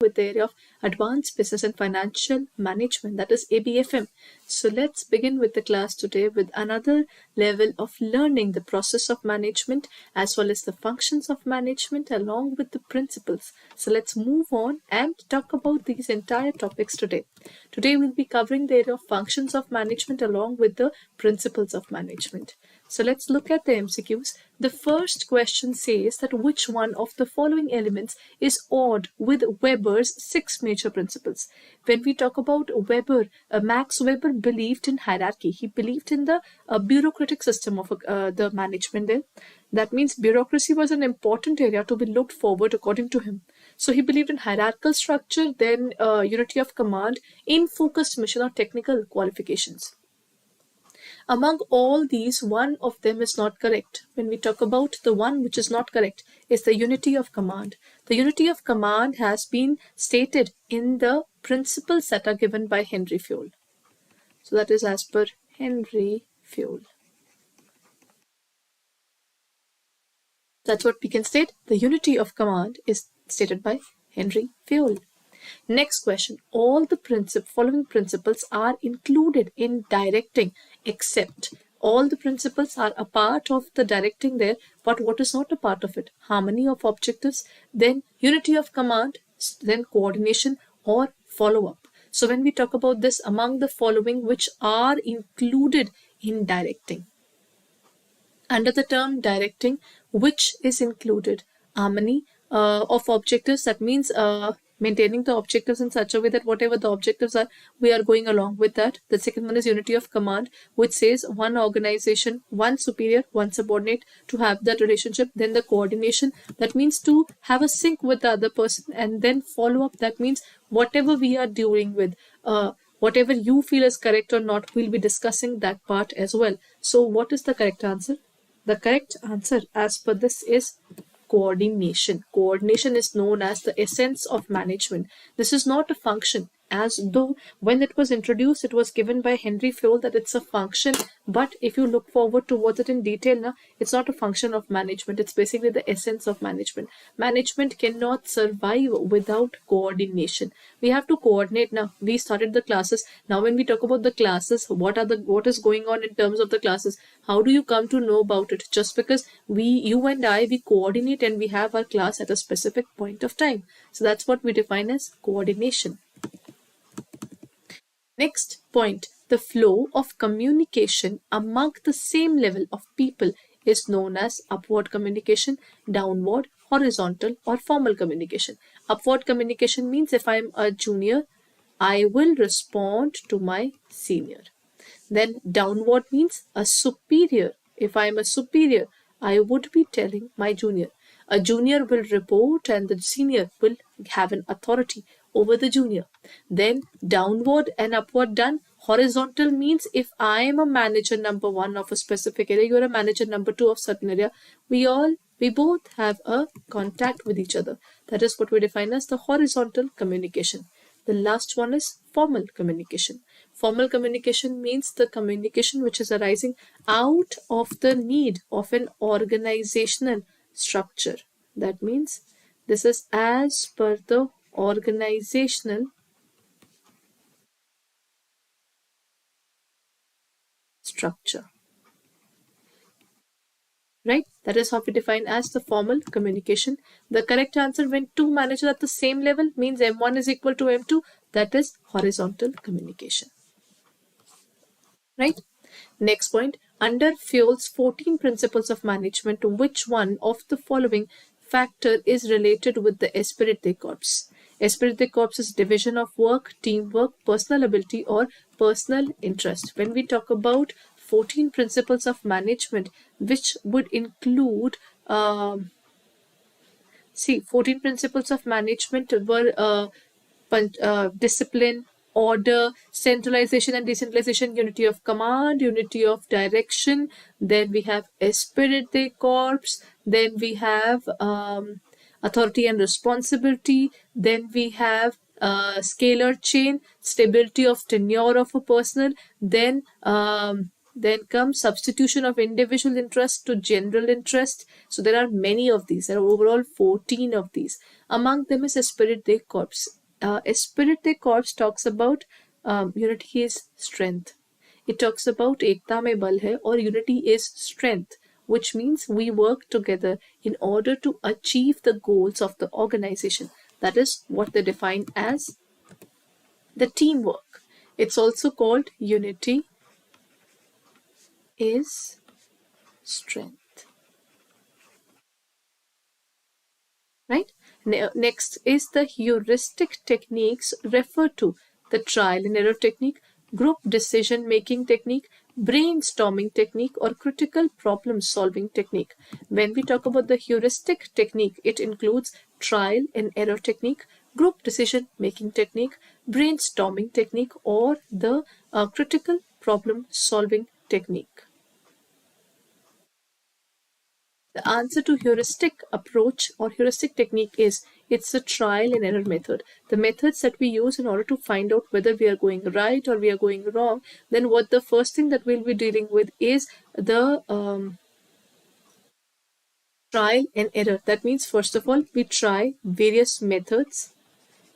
with the area of Advanced Business and Financial Management, that is ABFM. So let's begin with the class today with another level of learning the process of management as well as the functions of management along with the principles. So let's move on and talk about these entire topics today. Today we'll be covering the area of functions of management along with the principles of management. So let's look at the MCQs. The first question says that which one of the following elements is odd with Weber's 6 major principles. When we talk about Weber, Max Weber believed in hierarchy. He believed in the bureaucratic system of the management there. That means bureaucracy was an important area to be looked forward according to him. So he believed in hierarchical structure, then unity of command, in-focused mission or technical qualifications. Among all these, one of them is not correct. When we talk about the one which is not correct, is the unity of command. The unity of command has been stated in the principles that are given by Henry Fayol. So that is as per Henry Fayol. That's what we can state. The unity of command is stated by Henry Fayol. Next question. All the following principles are included in directing, except all the principles are a part of the directing there, but what is not a part of it? Harmony of objectives, then unity of command, then coordination or follow-up. So when we talk about this, among the following which are included in directing. Under the term directing, which is included? Harmony of objectives, that means maintaining the objectives in such a way that whatever the objectives are, we are going along with that. The second one is unity of command, which says one organization, one superior, one subordinate to have that relationship. Then the coordination, that means to have a sync with the other person, and then follow up, that means whatever we are dealing with, whatever you feel is correct or not, we'll be discussing that part as well. So what is the correct answer? The correct answer as per this is coordination. Coordination is known as the essence of management. This is not a function, as though when it was introduced, it was given by Henry Fayol that it's a function. But if you look forward towards it in detail now, it's not a function of management. It's basically the essence of management. Management cannot survive without coordination. We have to coordinate now. We started the classes. Now when we talk about the classes, what is going on in terms of the classes? How do you come to know about it? Just because you and I, we coordinate and we have our class at a specific point of time. So that's what we define as coordination. Next point, the flow of communication among the same level of people is known as upward communication, downward, horizontal or formal communication. Upward communication means if I am a junior, I will respond to my senior. Then downward means a superior. If I am a superior, I would be telling my junior. A junior will report and the senior will have an authority over the junior. Then downward and upward done. Horizontal means if I am a manager number 1 of a specific area, you are a manager number 2 of certain area, we both have a contact with each other. That is what we define as the horizontal communication. The last one is formal communication. Formal communication means the communication which is arising out of the need of an organizational structure. That means this is as per the organizational structure. Right? That is how we define as the formal communication. The correct answer when two managers at the same level means M1 is equal to M2. That is horizontal communication. Right? Next point. Under Fayol's 14 principles of management, which one of the following factor is related with the esprit de corps? Esprit de corps is division of work, teamwork, personal ability or personal interest. When we talk about 14 principles of management, which would include 14 principles of management were discipline, order, centralization and decentralization, unity of command, unity of direction. Then we have esprit de corps. Then we have authority and responsibility. Then we have scalar chain, stability of tenure of a personnel. Then Then comes substitution of individual interest to general interest. So there are many of these. There are overall 14 of these. Among them is Esprit de Corps. Esprit de Corps talks about unity is strength. It talks about ekta mein bal hai, or unity is strength, which means we work together in order to achieve the goals of the organization. That is what they define as the teamwork. It's also called unity is strength. Right? Next is the heuristic techniques refer to the trial and error technique, group decision making technique, brainstorming technique, or critical problem solving technique. When we talk about the heuristic technique, it includes trial and error technique, group decision making technique, brainstorming technique, or the critical problem solving technique. The answer to heuristic approach or heuristic technique is it's a trial and error method. The methods that we use in order to find out whether we are going right or we are going wrong. Then what the first thing that we'll be dealing with is the trial and error. That means first of all we try various methods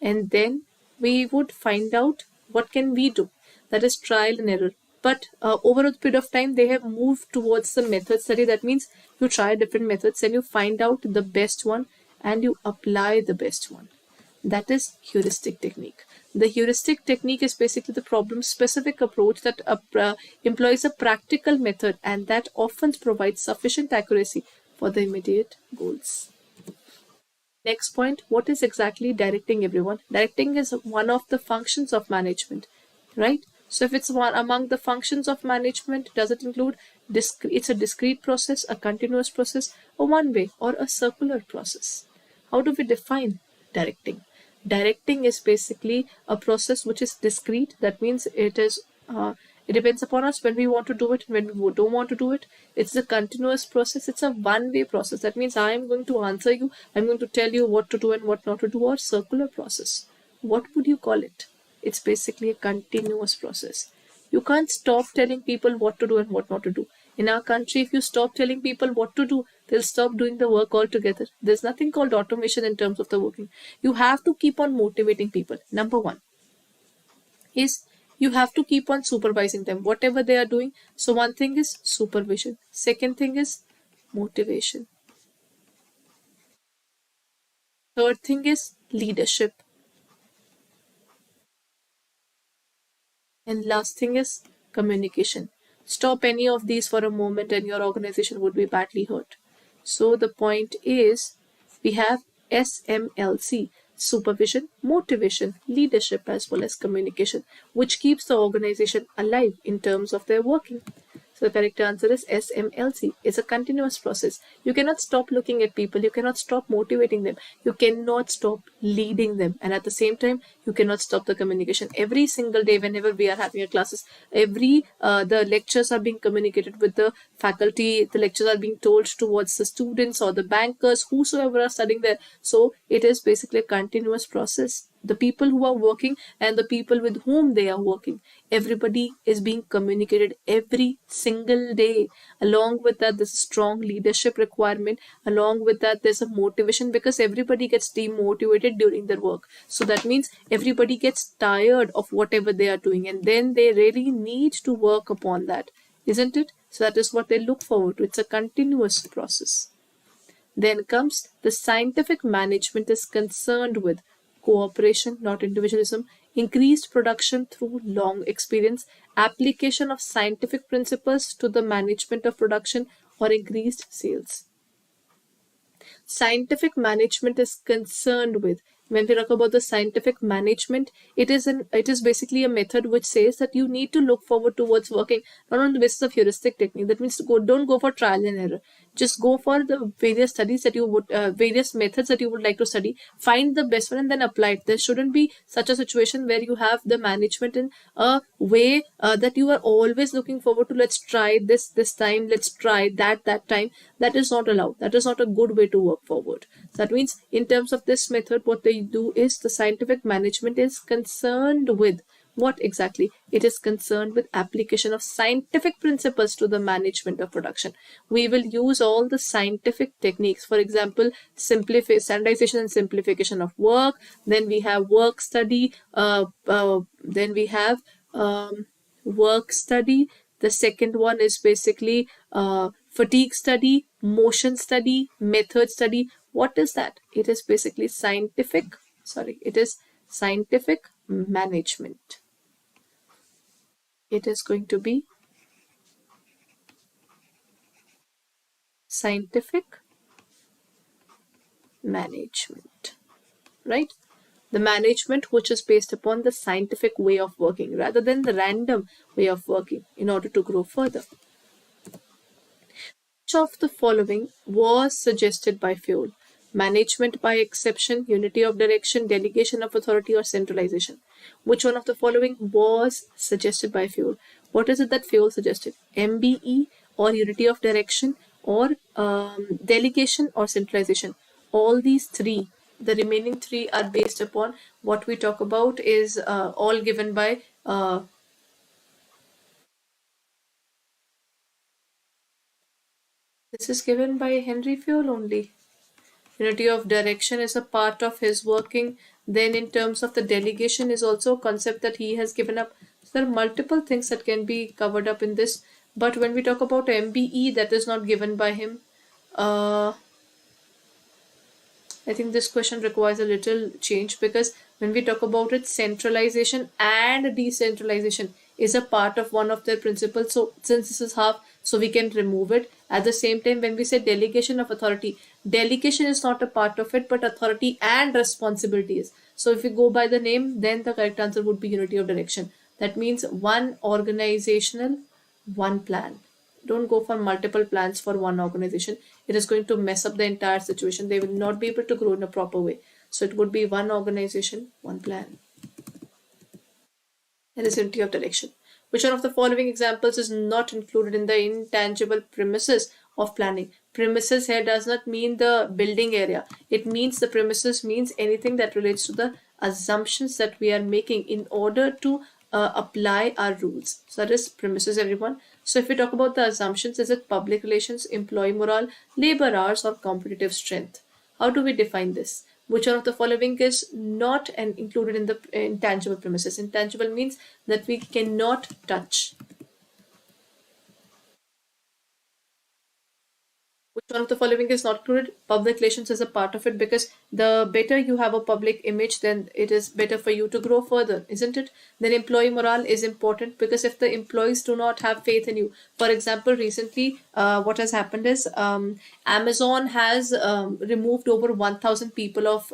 and then we would find out what can we do. That is trial and error. But over a period of time, they have moved towards the method study. That means you try different methods and you find out the best one and you apply the best one. That is heuristic technique. The heuristic technique is basically the problem-specific approach that employs a practical method and that often provides sufficient accuracy for the immediate goals. Next point, what is exactly directing, everyone? Directing is one of the functions of management, right? So if it's one among the functions of management, does it include it's a discrete process, a continuous process, a one-way or a circular process? How do we define directing? Directing is basically a process which is discrete. That means it is it depends upon us when we want to do it and when we don't want to do it. It's a continuous process. It's a one-way process. That means I am going to answer you. I'm going to tell you what to do and what not to do, or circular process. What would you call it? It's basically a continuous process. You can't stop telling people what to do and what not to do. In our country, if you stop telling people what to do, they'll stop doing the work altogether. There's nothing called automation in terms of the working. You have to keep on motivating people. Number one is you have to keep on supervising them, whatever they are doing. So one thing is supervision. Second thing is motivation. Third thing is leadership. And last thing is communication. Stop any of these for a moment and your organization would be badly hurt. So the point is we have SMLC, supervision, motivation, leadership, as well as communication, which keeps the organization alive in terms of their working. So the correct answer is SMLC. It's a continuous process. You cannot stop looking at people. You cannot stop motivating them. You cannot stop leading them. And at the same time, you cannot stop the communication. Every single day, whenever we are having our classes, the lectures are being communicated with the faculty. The lectures are being told towards the students or the bankers, whosoever are studying there. So it is basically a continuous process. The people who are working and the people with whom they are working, everybody is being communicated every single day. Along with that, there's a strong leadership requirement. Along with that, there's a motivation because everybody gets demotivated during their work. So that means everybody gets tired of whatever they are doing and then they really need to work upon that, isn't it? So that is what they look forward to. It's a continuous process. Then comes the scientific management is concerned with cooperation, not individualism, increased production through long experience, application of scientific principles to the management of production, or increased sales. Scientific management is concerned with, when we talk about the scientific management, it is basically a method which says that you need to look forward towards working not on the basis of heuristic technique. That means don't go for trial and error. Just go for the various studies that you would, various methods that you would like to study. Find the best one and then apply it. There shouldn't be such a situation where you have the management in a way that you are always looking forward to. Let's try this time. Let's try that time. That is not allowed. That is not a good way to work forward. So that means in terms of this method, what they do is the scientific management is concerned with What exactly? It is concerned with application of scientific principles to the management of production. We will use all the scientific techniques. For example, standardization and simplification of work. Then we have work study. Then we have work study. The second one is basically fatigue study, motion study, method study. What is that? It is basically scientific. Sorry, it is scientific management. It is going to be scientific management, right? The management which is based upon the scientific way of working rather than the random way of working in order to grow further. Which of the following was suggested by Fuel? Management by exception, unity of direction, delegation of authority, or centralization? Which one of the following was suggested by Fuel? What is it that Fuel suggested? MBE or unity of direction or delegation or centralization? All these three, the remaining three are based upon what we talk about is all given by this is given by Henry Fuel only. Unity of direction is a part of his working. Then in terms of the delegation is also a concept that he has given up. So there are multiple things that can be covered up in this. But when we talk about MBE, that is not given by him. I think this question requires a little change because when we talk about it, centralization and decentralization is a part of one of their principles. So since this is half, so we can remove it. At the same time, when we say delegation of authority, delegation is not a part of it, but authority and responsibility is. So if we go by the name, then the correct answer would be unity of direction. That means one organizational, one plan. Don't go for multiple plans for one organization. It is going to mess up the entire situation. They will not be able to grow in a proper way. So it would be one organization, one plan. That is unity of direction. Which one of the following examples is not included in the intangible premises of planning? Premises here does not mean the building area. It means the premises means anything that relates to the assumptions that we are making in order to apply our rules. So that is premises, everyone. So if we talk about the assumptions, is it public relations, employee morale, labor hours, or competitive strength? How do we define this? Which one of the following is not included in the intangible premises? Intangible means that we cannot touch. Which one of the following is not included? Public relations is a part of it because the better you have a public image, then it is better for you to grow further, isn't it? Then employee morale is important because if the employees do not have faith in you, for example, recently what has happened is Amazon has removed over 1,000 people of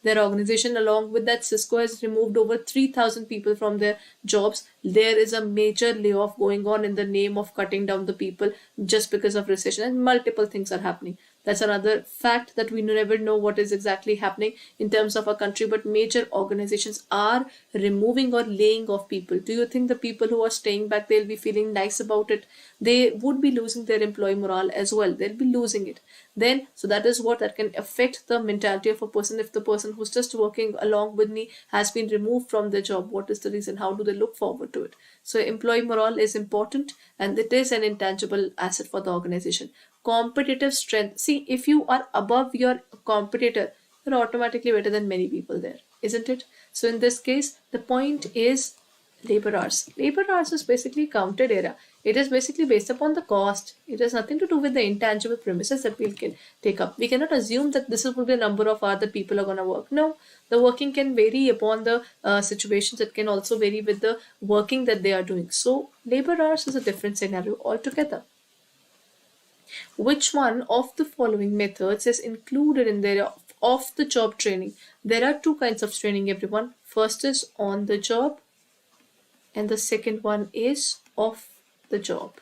their organization. Along with that, Cisco has removed over 3,000 people from their jobs. There is a major layoff going on in the name of cutting down the people just because of recession, and multiple things are happening. That's another fact that we never know what is exactly happening in terms of a country, but major organizations are removing or laying off people. Do you think the people who are staying back, they'll be feeling nice about it? They would be losing their employee morale as well. They'll be losing it. Then, so that is what that can affect the mentality of a person. If the person who's just working along with me has been removed from their job, what is the reason? How do they look forward to it? So employee morale is important and it is an intangible asset for the organization. Competitive strength. See, if you are above your competitor, you're automatically better than many people there, isn't it? So in this case, the point is labor hours. Labor hours is basically counted area. It is basically based upon the cost. It has nothing to do with the intangible premises that we can take up. We cannot assume that this will be the number of hours that people are going to work. No, the working can vary upon the situations. It can also vary with the working that they are doing. So labor hours is a different scenario altogether. Which one of the following methods is included in their off-the-job training? There are two kinds of training, everyone. First is on the job and the second one is off the job.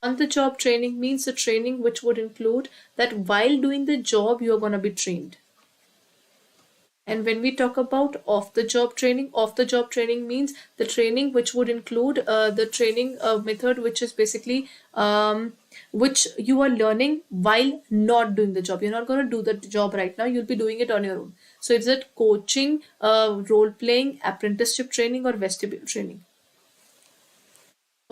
On the job training means the training which would include that while doing the job you are going to be trained. And when we talk about off the job training means the training which would include the training method which is basically which you are learning while not doing the job. You're not going to do the job right now. You'll be doing it on your own. So is it coaching, role playing, apprenticeship training, or vestibule training?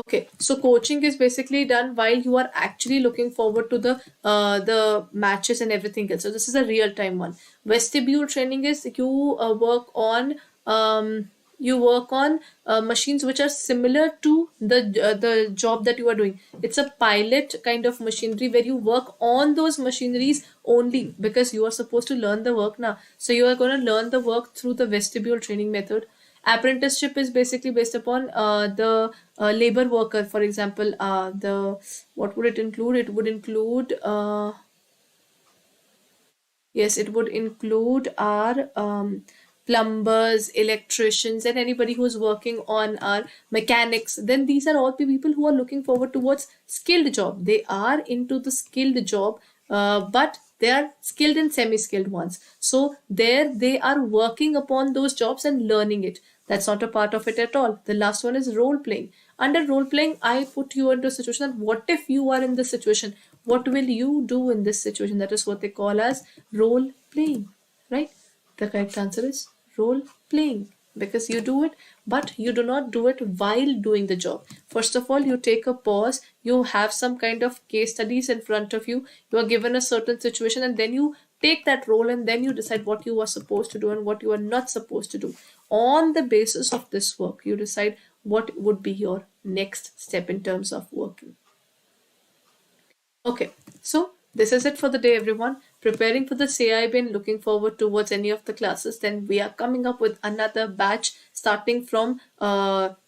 Okay, so coaching is basically done while you are actually looking forward to the matches and everything else. So this is a real time one. Vestibule training is you work on machines which are similar to the job that you are doing. It's a pilot kind of machinery where you work on those machineries only because you are supposed to learn the work now. So you are going to learn the work through the vestibule training method. Apprenticeship is basically based upon the labor worker. For example, the what would it include? It would include yes, it would include our plumbers, electricians, and anybody who's working on our mechanics. Then these are all the people who are looking forward towards skilled job. They are into the skilled job, but they are skilled and semi-skilled ones. So there they are working upon those jobs and learning it. That's not a part of it at all. The last one is role playing. Under role playing, I put you into a situation that what if you are in this situation? What will you do in this situation? That is what they call as role playing, right? The correct answer is role playing because you do it, but you do not do it while doing the job. First of all, you take a pause, you have some kind of case studies in front of you, you are given a certain situation, and then you take that role and then you decide what you are supposed to do and what you are not supposed to do. On the basis of this work, you decide what would be your next step in terms of working. Okay, so this is it for the day, everyone. Preparing for the CAIIB and looking forward towards any of the classes. Then we are coming up with another batch starting from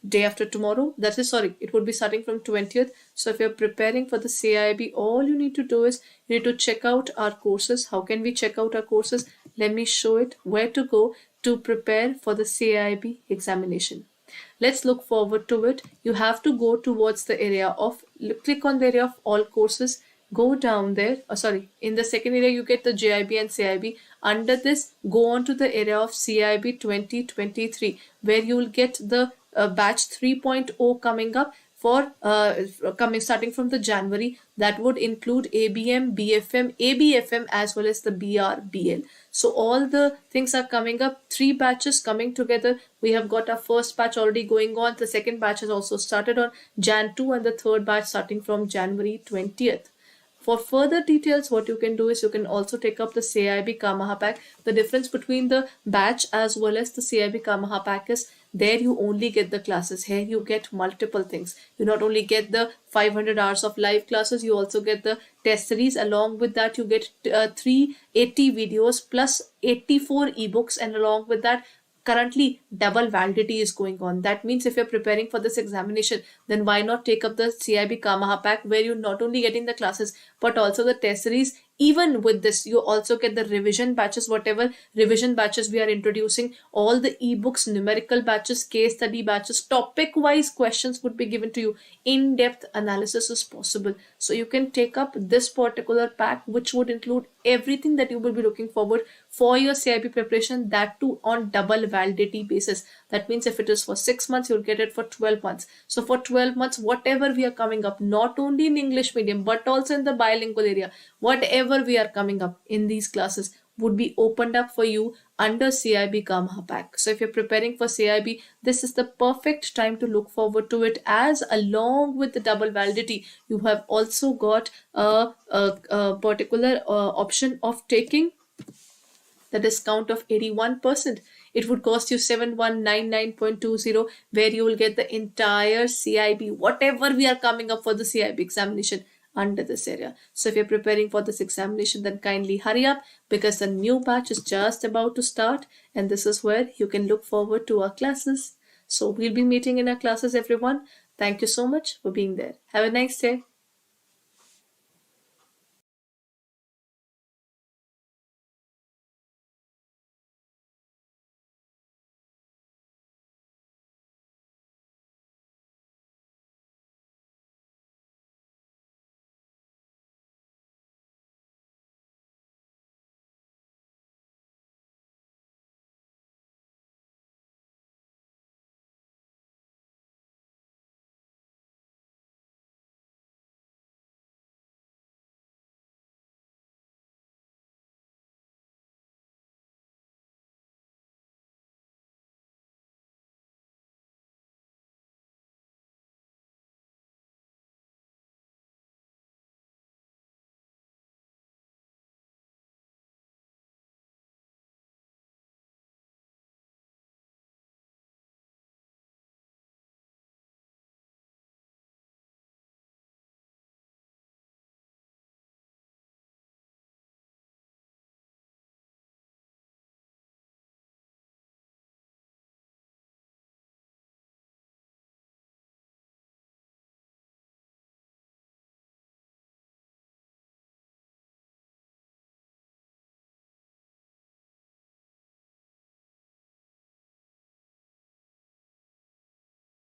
day after tomorrow. That is, sorry, it would be starting from 20th. So if you're preparing for the CAIIB, all you need to do is you need to check out our courses. How can we check out our courses? Let me show it where to go to prepare for the CAIIB examination. Let's look forward to it. You have to go towards the area of, click on the area of all courses, go down there. In the second area, you get the JAIIB and CAIIB. Under this, go on to the area of CAIIB 2023, where you will get the batch 3.0 coming up for starting from the January. That would include ABM, BFM, ABFM, as well as the BRBL. So all the things are coming up, 3 batches coming together. We have got our first batch already going on. The second batch has also started on Jan 2 and the third batch starting from January 20th. For further details, what you can do is you can also take up the CAIIB Kamaha pack. The difference between the batch as well as the CAIIB Kamaha pack is there you only get the classes. Here you get multiple things. You not only get the 500 hours of live classes, you also get the test series. Along with that, you get 380 videos plus 84 ebooks, and along with that, currently double validity is going on. That means if you're preparing for this examination, then why not take up the CAIIB Kamaha pack, where you're not only getting the classes but also the test series. Even with this, you also get the revision batches, whatever revision batches we are introducing, all the ebooks, numerical batches, case study batches, topic wise questions would be given to you. In-depth analysis is possible. So you can take up this particular pack, which would include everything that you will be looking forward for your CAIIB preparation, that too on double validity basis. That means if it is for 6 months, you'll get it for 12 months. So for 12 months, whatever we are coming up, not only in English medium, but also in the bilingual area, whatever we are coming up in these classes would be opened up for you under CAIIB Kamaha pack. So if you're preparing for CAIIB, this is the perfect time to look forward to it, as along with the double validity, you have also got a particular option of taking the discount of 81%. It would cost you 7199.20, where you will get the entire CAIIB, whatever we are coming up for the CAIIB examination under this area. So if you're preparing for this examination, then kindly hurry up, because the new batch is just about to start, and this is where you can look forward to our classes. So we'll be meeting in our classes, everyone. Thank you so much for being there. Have a nice day.